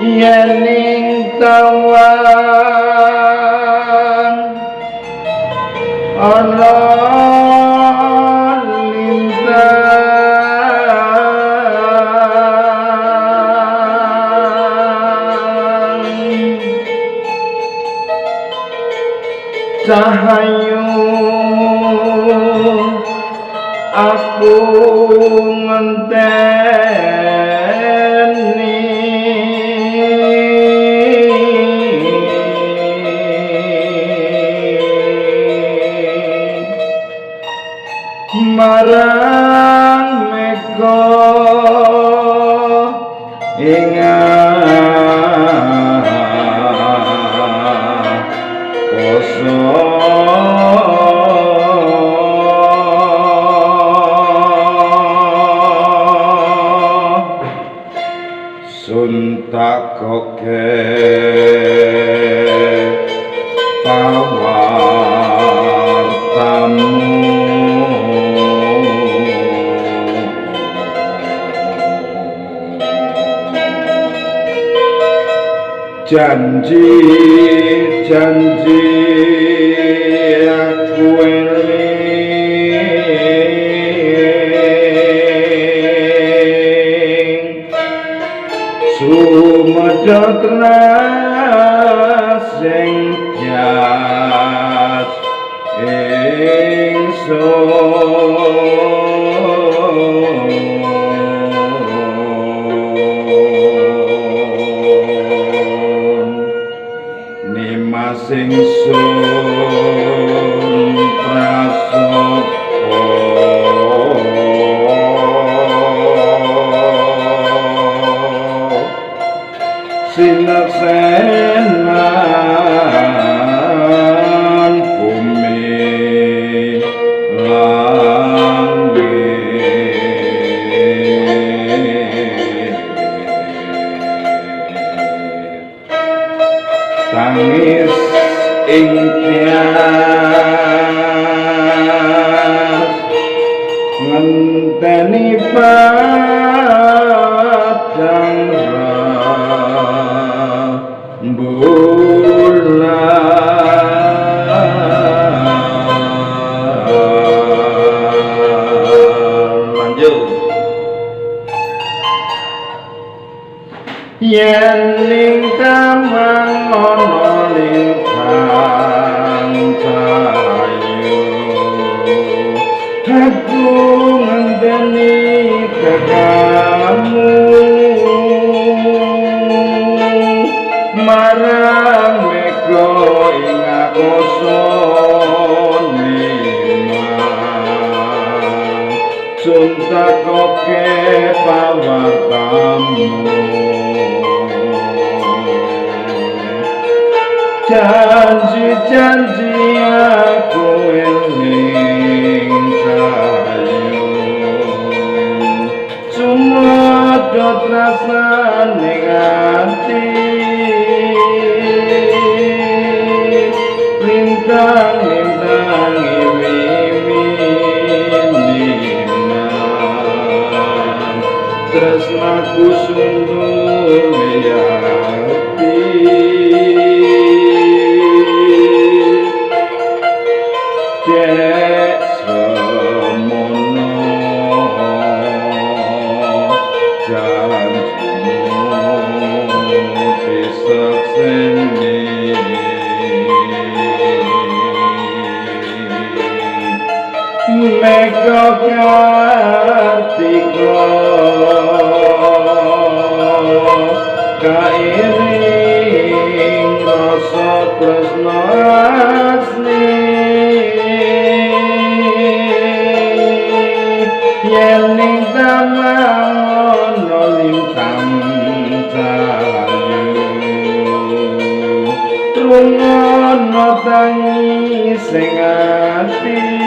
Yening tawan ana lintang cahayu aku ngenteni marang mega ingat suntakoke pawartamu janji-janji aku eling sumedya sing jas sing sun prasopo sinaksenan bumi langit tangis ing tias ngenteni padang rembulan lanjut yen ning kamang ana lintang cahayu aku ngenteni kekamu marang mega ing akosone suntakoke pawartamu janji-janji aku eling cahayu sumedya rasane ati lintang-lintang iminan tresnaku sungguh meyati cek semono janjimu disekseni mega kartika kairing rasa tresna asli yen ning taman ana mung ana tangi sing ati